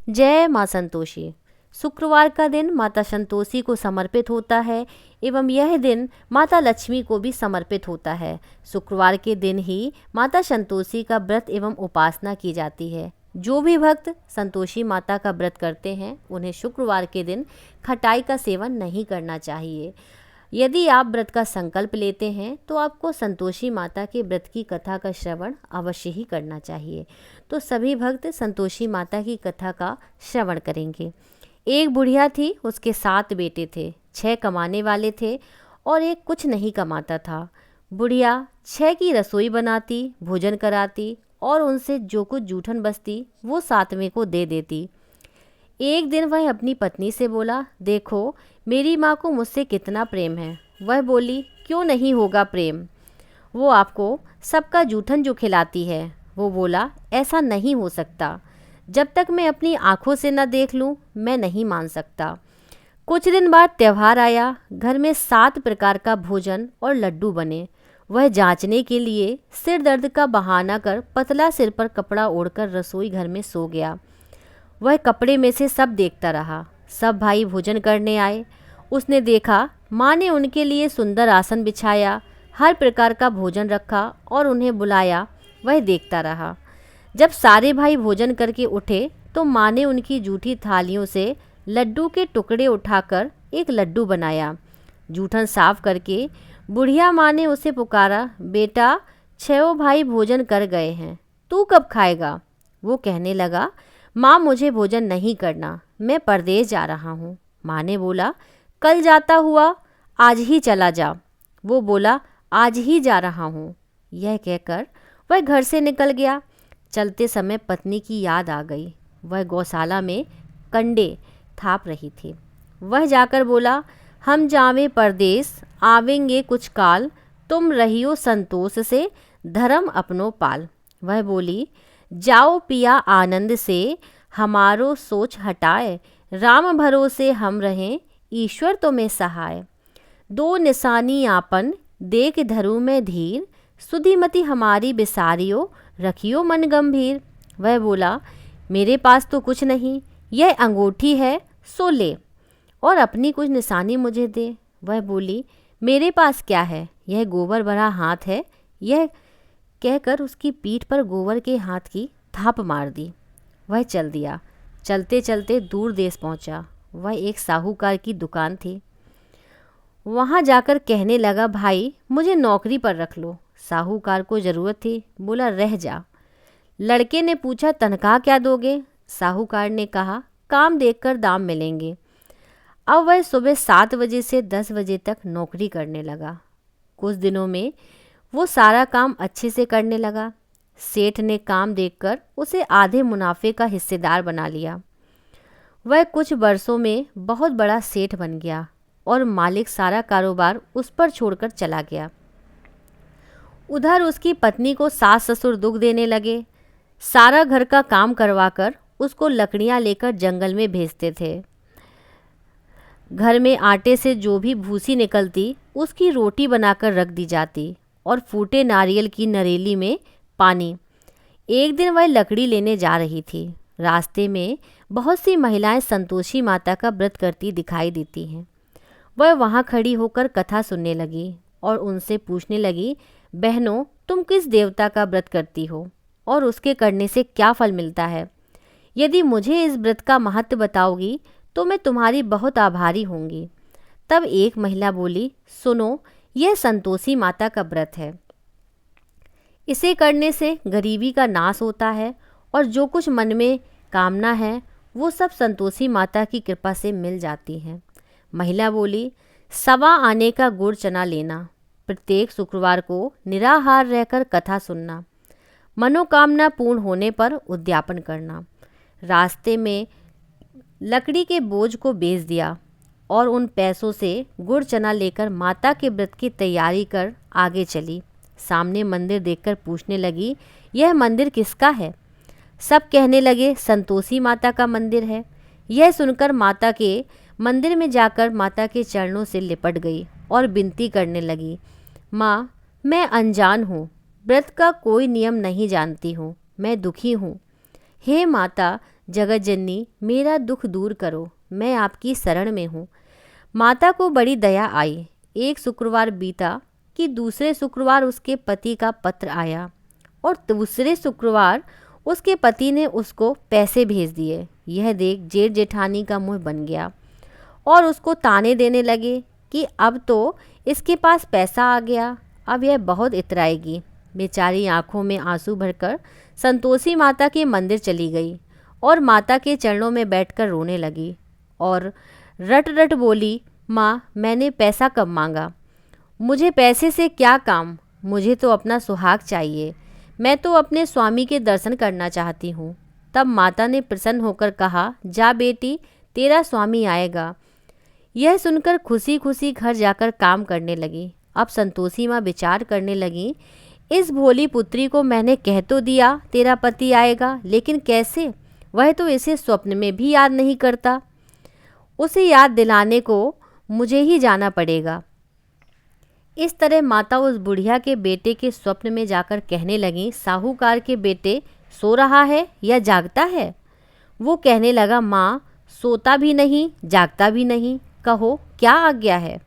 जय माँ संतोषी। शुक्रवार का दिन माता संतोषी को समर्पित होता है एवं यह दिन माता लक्ष्मी को भी समर्पित होता है। शुक्रवार के दिन ही माता संतोषी का व्रत एवं उपासना की जाती है। जो भी भक्त संतोषी माता का व्रत करते हैं उन्हें शुक्रवार के दिन खटाई का सेवन नहीं करना चाहिए। यदि आप व्रत का संकल्प लेते हैं तो आपको संतोषी माता के व्रत की कथा का श्रवण अवश्य ही करना चाहिए। तो सभी भक्त संतोषी माता की कथा का श्रवण करेंगे। एक बुढ़िया थी, उसके 7 बेटे थे। 6 कमाने वाले थे और एक कुछ नहीं कमाता था। बुढ़िया 6 की रसोई बनाती, भोजन कराती और उनसे जो कुछ जूठन बचती वो 7वें को दे देती। एक दिन वह अपनी पत्नी से बोला, देखो मेरी माँ को मुझसे कितना प्रेम है। वह बोली, क्यों नहीं होगा प्रेम, वो आपको सबका जूठन जो खिलाती है। वो बोला, ऐसा नहीं हो सकता, जब तक मैं अपनी आँखों से न देख लूँ मैं नहीं मान सकता। कुछ दिन बाद त्यौहार आया। घर में 7 प्रकार का भोजन और लड्डू बने। वह जांचने के लिए सिर दर्द का बहाना कर पतला सिर पर कपड़ा ओढ़कर रसोई घर में सो गया। वह कपड़े में से सब देखता रहा। सब भाई भोजन करने आए। उसने देखा माँ ने उनके लिए सुंदर आसन बिछाया, हर प्रकार का भोजन रखा और उन्हें बुलाया। वह देखता रहा। जब सारे भाई भोजन करके उठे तो माँ ने उनकी जूठी थालियों से लड्डू के टुकड़े उठाकर एक लड्डू बनाया। जूठन साफ करके बुढ़िया माँ ने उसे पुकारा, बेटा 6 भाई भोजन कर गए हैं, तू कब खाएगा। वो कहने लगा, माँ मुझे भोजन नहीं करना, मैं परदेश जा रहा हूँ। माँ ने बोला, कल जाता हुआ आज ही चला जा। वो बोला, आज ही जा रहा हूँ। यह कहकर वह घर से निकल गया। चलते समय पत्नी की याद आ गई। वह गौशाला में कंडे थाप रही थी। वह जाकर बोला, हम जावें परदेश, आवेंगे कुछ काल, तुम रहियो संतोष से, धर्म अपनो पाल। वह बोली, जाओ पिया आनंद से, हमारो सोच हटाए, राम भरोसे हम रहें, ईश्वर तुम्हें सहाय। 2 निशानी आपन, देख धरू में धीर, सुधीमती हमारी बिसारियो, रखियो मन गंभीर। वह बोला, मेरे पास तो कुछ नहीं, यह अंगूठी है सो ले और अपनी कुछ निशानी मुझे दे। वह बोली, मेरे पास क्या है, यह गोबर भरा हाथ है। यह कहकर उसकी पीठ पर गोबर के हाथ की थाप मार दी। वह चल दिया। चलते चलते दूर देश पहुंचा। वह एक साहूकार की दुकान थी। वहां जाकर कहने लगा, भाई मुझे नौकरी पर रख लो। साहूकार को ज़रूरत थी, बोला रह जा। लड़के ने पूछा, तनख्वाह क्या दोगे। साहूकार ने कहा, काम देखकर दाम मिलेंगे। अब वह सुबह 7 बजे से 10 बजे तक नौकरी करने लगा। कुछ दिनों में वो सारा काम अच्छे से करने लगा। सेठ ने काम देखकर उसे आधे मुनाफे का हिस्सेदार बना लिया। वह कुछ वर्षों में बहुत बड़ा सेठ बन गया और मालिक सारा कारोबार उस पर छोड़कर चला गया। उधर उसकी पत्नी को सास ससुर दुख देने लगे। सारा घर का काम करवाकर उसको लकड़ियां लेकर जंगल में भेजते थे। घर में आटे से जो भी भूसी निकलती उसकी रोटी बनाकर रख दी जाती और फूटे नारियल की नरेली में पानी। एक दिन वह लकड़ी लेने जा रही थी। रास्ते में बहुत सी महिलाएं संतोषी माता का व्रत करती दिखाई देती हैं। वह वहां खड़ी होकर कथा सुनने लगी और उनसे पूछने लगी, बहनों तुम किस देवता का व्रत करती हो और उसके करने से क्या फल मिलता है। यदि मुझे इस व्रत का महत्व बताओगी तो मैं तुम्हारी बहुत आभारी होंगी। तब एक महिला बोली, सुनो, यह संतोषी माता का व्रत है। इसे करने से गरीबी का नाश होता है और जो कुछ मन में कामना है वो सब संतोषी माता की कृपा से मिल जाती हैं। महिला बोली, 1.25 आने का गुड़ चना लेना, प्रत्येक शुक्रवार को निराहार रहकर कथा सुनना, मनोकामना पूर्ण होने पर उद्यापन करना। रास्ते में लकड़ी के बोझ को बेच दिया और उन पैसों से गुड़ चना लेकर माता के व्रत की तैयारी कर आगे चली। सामने मंदिर देखकर पूछने लगी, यह मंदिर किसका है। सब कहने लगे, संतोषी माता का मंदिर है। यह सुनकर माता के मंदिर में जाकर माता के चरणों से लिपट गई और विनती करने लगी, माँ मैं अनजान हूँ, व्रत का कोई नियम नहीं जानती हूँ, मैं दुखी हूँ। हे माता, जगत जननी, मेरा दुख दूर करो, मैं आपकी शरण में हूँ। माता को बड़ी दया आई। एक शुक्रवार बीता कि दूसरे शुक्रवार उसके पति का पत्र आया और दूसरे शुक्रवार उसके पति ने उसको पैसे भेज दिए। यह देख जेठ जेठानी का मुंह बन गया और उसको ताने देने लगे कि अब तो इसके पास पैसा आ गया, अब यह बहुत इतराएगी। बेचारी आंखों में आंसू भरकर संतोषी माता के मंदिर चली गई और माता के चरणों में बैठकर रोने लगी और रट रट बोली, माँ, मैंने पैसा कब मांगा? मुझे पैसे से क्या काम? मुझे तो अपना सुहाग चाहिए। मैं तो अपने स्वामी के दर्शन करना चाहती हूँ। तब माता ने प्रसन्न होकर कहा, जा बेटी, तेरा स्वामी आएगा। यह सुनकर खुशी खुशी घर जाकर काम करने लगी। अब संतोषी माँ विचार करने लगी, इस भोली पुत्री को मैंने कह तो दिया तेरा पति आएगा, लेकिन कैसे? वह तो इसे स्वप्न में भी याद नहीं करता। उसे याद दिलाने को मुझे ही जाना पड़ेगा। इस तरह माता उस बुढ़िया के बेटे के स्वप्न में जाकर कहने लगी, साहूकार के बेटे सो रहा है या जागता है? वो कहने लगा, माँ, सोता भी नहीं जागता भी नहीं, कहो क्या आज्ञा है?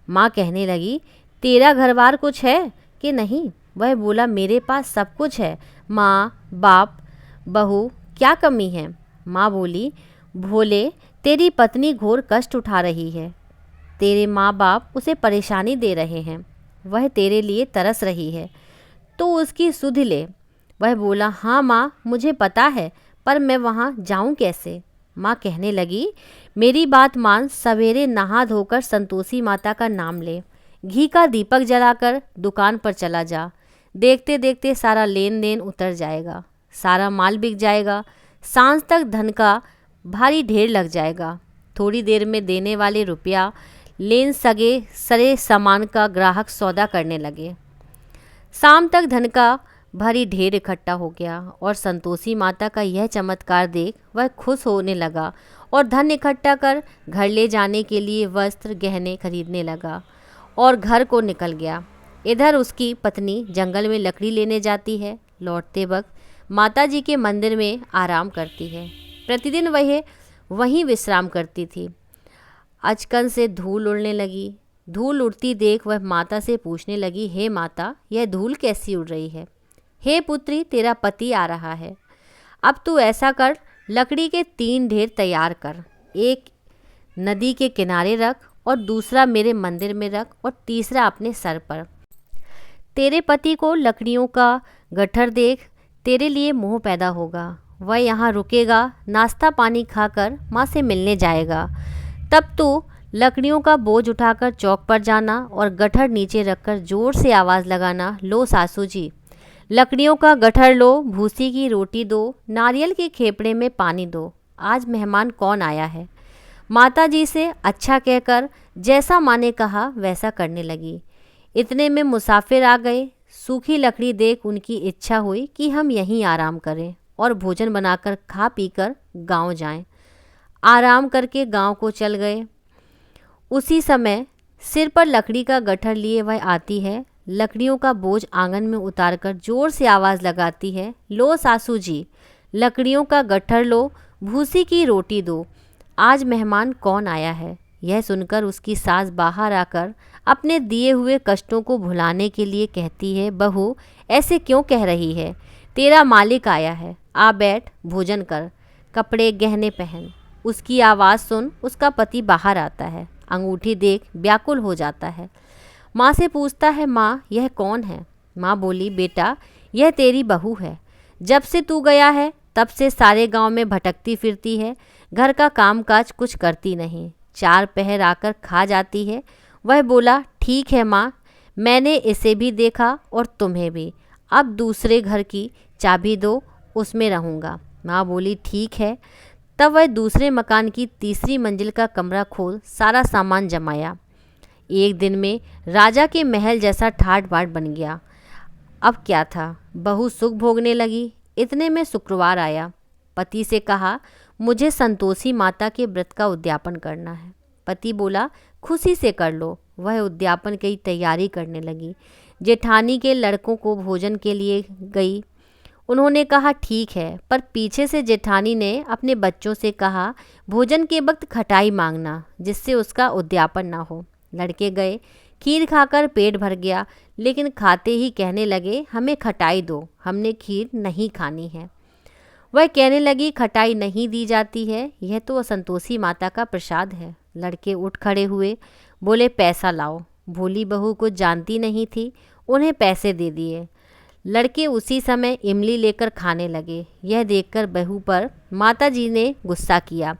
माँ कहने लगी, तेरा घरबार कुछ है कि नहीं? वह बोला, मेरे पास सब कुछ है माँ, बाप, बहू, क्या कमी है? माँ बोली, भोले, तेरी पत्नी घोर कष्ट उठा रही है। तेरे माँ बाप उसे परेशानी दे रहे हैं। वह तेरे लिए तरस रही है, तो उसकी सुध ले। वह बोला, हाँ माँ, मुझे पता है, पर मैं वहाँ जाऊँ कैसे? माँ कहने लगी, मेरी बात मान, सवेरे नहा धोकर संतोषी माता का नाम ले, घी का दीपक जलाकर दुकान पर चला जा। देखते देखते सारा लेन देन उतर जाएगा, सारा माल बिक जाएगा। सांझ तक धन का भारी ढेर लग जाएगा। थोड़ी देर में देने वाले रुपया लेन सगे सरे सामान का ग्राहक सौदा करने लगे। शाम तक धन का भारी ढेर इकट्ठा हो गया और संतोषी माता का यह चमत्कार देख वह खुश होने लगा और धन इकट्ठा कर घर ले जाने के लिए वस्त्र गहने खरीदने लगा और घर को निकल गया। इधर उसकी पत्नी जंगल में लकड़ी लेने जाती है। लौटते वक्त माता जी के मंदिर में आराम करती है। प्रतिदिन वह वहीं विश्राम करती थी। अचकन से धूल उड़ने लगी। धूल उड़ती देख वह माता से पूछने लगी, हे माता, यह धूल कैसी उड़ रही है? हे पुत्री, तेरा पति आ रहा है। अब तू ऐसा कर, लकड़ी के 3 ढेर तैयार कर, एक नदी के किनारे रख और दूसरा मेरे मंदिर में रख और तीसरा अपने सर पर। तेरे पति को लकड़ियों का गट्ठर देख तेरे लिए मोह पैदा होगा। वह यहाँ रुकेगा, नाश्ता पानी खाकर माँ से मिलने जाएगा। तब तू लकड़ियों का बोझ उठाकर चौक पर जाना और गट्ठर नीचे रखकर जोर से आवाज़ लगाना, लो सासू जी, लकड़ियों का गट्ठर लो, भूसी की रोटी दो, नारियल के खेपड़े में पानी दो, आज मेहमान कौन आया है। माता जी से अच्छा कहकर जैसा माँ ने कहा वैसा करने लगी। इतने में मुसाफिर आ गए। सूखी लकड़ी देख उनकी इच्छा हुई कि हम यहीं आराम करें और भोजन बनाकर खा पीकर गांव जाएं। आराम करके गांव को चल गए। उसी समय सिर पर लकड़ी का गट्ठर लिए वह आती है। लकड़ियों का बोझ आंगन में उतारकर जोर से आवाज़ लगाती है, लो सासू जी, लकड़ियों का गट्ठर लो, भूसी की रोटी दो, आज मेहमान कौन आया है। यह सुनकर उसकी सास बाहर आकर अपने दिए हुए कष्टों को भुलाने के लिए कहती है, बहू, ऐसे क्यों कह रही है? तेरा मालिक आया है, आ बैठ, भोजन कर, कपड़े गहने पहन। उसकी आवाज़ सुन उसका पति बाहर आता है। अंगूठी देख व्याकुल हो जाता है। माँ से पूछता है, माँ, यह कौन है? माँ बोली, बेटा, यह तेरी बहू है। जब से तू गया है तब से सारे गांव में भटकती फिरती है, घर का कामकाज कुछ करती नहीं, 4 पहर आकर खा जाती है। वह बोला, ठीक है माँ, मैंने इसे भी देखा और तुम्हें भी, अब दूसरे घर की चाबी दो, उसमें रहूँगा। माँ बोली, ठीक है। तब वह दूसरे मकान की तीसरी मंजिल का कमरा खोल सारा सामान जमाया। एक दिन में राजा के महल जैसा ठाट बाट बन गया। अब क्या था, बहू सुख भोगने लगी। इतने में शुक्रवार आया। पति से कहा, मुझे संतोषी माता के व्रत का उद्यापन करना है। पति बोला, खुशी से कर लो। वह उद्यापन की तैयारी करने लगी। जेठानी के लड़कों को भोजन के लिए गई। उन्होंने कहा ठीक है, पर पीछे से जेठानी ने अपने बच्चों से कहा भोजन के वक्त खटाई मांगना, जिससे उसका उद्यापन ना हो। लड़के गए, खीर खाकर पेट भर गया, लेकिन खाते ही कहने लगे हमें खटाई दो, हमने खीर नहीं खानी है। वह कहने लगी खटाई नहीं दी जाती है, यह तो असंतोषी माता का प्रसाद है। लड़के उठ खड़े हुए, बोले पैसा लाओ। भोली बहू कुछ जानती नहीं थी, उन्हें पैसे दे दिए। लड़के उसी समय इमली लेकर खाने लगे। यह देखकर बहू पर माताजी ने गुस्सा किया।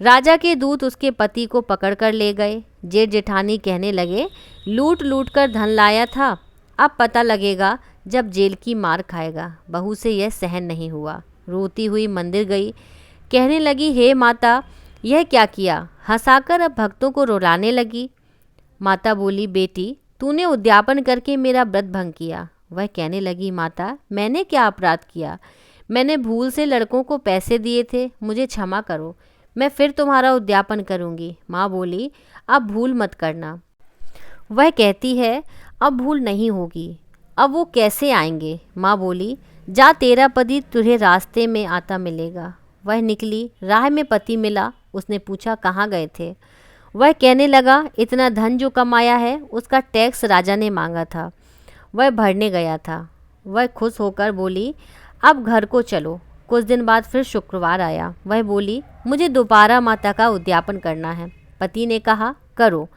राजा के दूत उसके पति को पकड़कर ले गए। जेठ जेठानी कहने लगे लूट लूट कर धन लाया था, अब पता लगेगा जब जेल की मार खाएगा। बहू से यह सहन नहीं हुआ, रोती हुई मंदिर गई। कहने लगी हे माता, यह क्या किया? हंसाकर अब भक्तों को रुलाने लगी। माता बोली बेटी, तूने उद्यापन करके मेरा व्रत भंग किया। वह कहने लगी माता, मैंने क्या अपराध किया? मैंने भूल से लड़कों को पैसे दिए थे, मुझे क्षमा करो, मैं फिर तुम्हारा उद्यापन करूंगी। माँ बोली अब भूल मत करना। वह कहती है अब भूल नहीं होगी। अब वो कैसे आएंगे? माँ बोली जा, तेरा पति तुझे रास्ते में आता मिलेगा। वह निकली, राह में पति मिला। उसने पूछा कहाँ गए थे? वह कहने लगा इतना धन जो कमाया है उसका टैक्स राजा ने मांगा था, वह भरने गया था। वह खुश होकर बोली अब घर को चलो। कुछ दिन बाद फिर शुक्रवार आया। वह बोली मुझे दोबारा माता का उद्यापन करना है। पति ने कहा करो।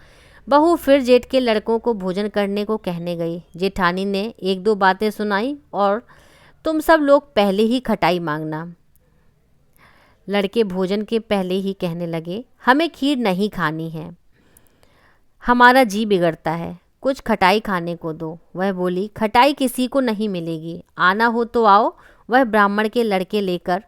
बहू फिर जेठ के लड़कों को भोजन करने को कहने गई। जेठानी ने एक दो बातें सुनाई और तुम सब लोग पहले ही खटाई मांगना। लड़के भोजन के पहले ही कहने लगे हमें खीर नहीं खानी है, हमारा जी बिगड़ता है, कुछ खटाई खाने को दो। वह बोली खटाई किसी को नहीं मिलेगी, आना हो तो आओ। वह ब्राह्मण के लड़के लेकर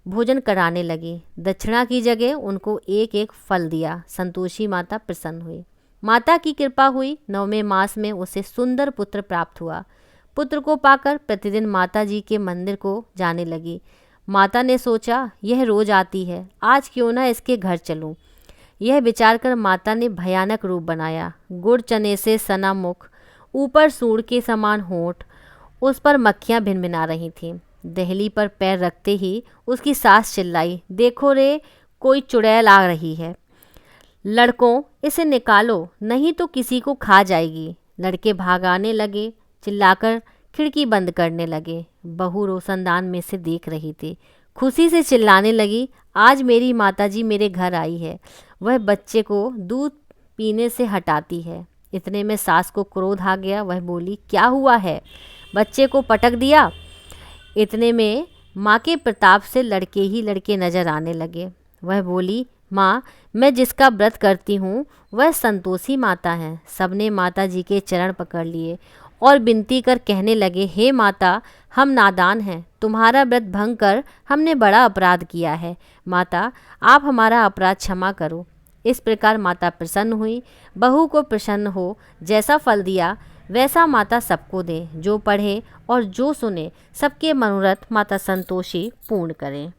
भोजन कराने लगी। दक्षिणा की जगह उनको एक एक फल दिया। संतोषी माता प्रसन्न हुई। माता की कृपा हुई। 9वें मास में उसे सुंदर पुत्र प्राप्त हुआ। पुत्र को पाकर प्रतिदिन माता जी के मंदिर को जाने लगी। माता ने सोचा यह रोज आती है, आज क्यों ना इसके घर चलूं। यह विचार कर माता ने भयानक रूप बनाया। गुड़ चने से सना मुख, ऊपर सूंड के समान होंठ, उस पर मक्खियाँ भिनभिना रही थीं। दहली पर पैर रखते ही उसकी सास चिल्लाई देखो रे, कोई चुड़ैल आ रही है, लड़कों इसे निकालो नहीं तो किसी को खा जाएगी। लड़के भागाने लगे, चिल्लाकर खिड़की बंद करने लगे। बहू रोशनदान में से देख रही थी, खुशी से चिल्लाने लगी आज मेरी माताजी मेरे घर आई है। वह बच्चे को दूध पीने से हटाती है। इतने में सास को क्रोध आ गया। वह बोली क्या हुआ है, बच्चे को पटक दिया? इतने में माँ के प्रताप से लड़के ही लड़के नजर आने लगे। वह बोली माँ, मैं जिसका व्रत करती हूँ वह संतोषी माता है। सबने माता जी के चरण पकड़ लिए और विनती कर कहने लगे हे माता, हम नादान हैं, तुम्हारा व्रत भंग कर हमने बड़ा अपराध किया है। माता आप हमारा अपराध क्षमा करो। इस प्रकार माता प्रसन्न हुई। बहू को प्रसन्न हो जैसा फल दिया वैसा माता सबको दे। जो पढ़े और जो सुने सबके मनोरथ माता संतोषी पूर्ण करें।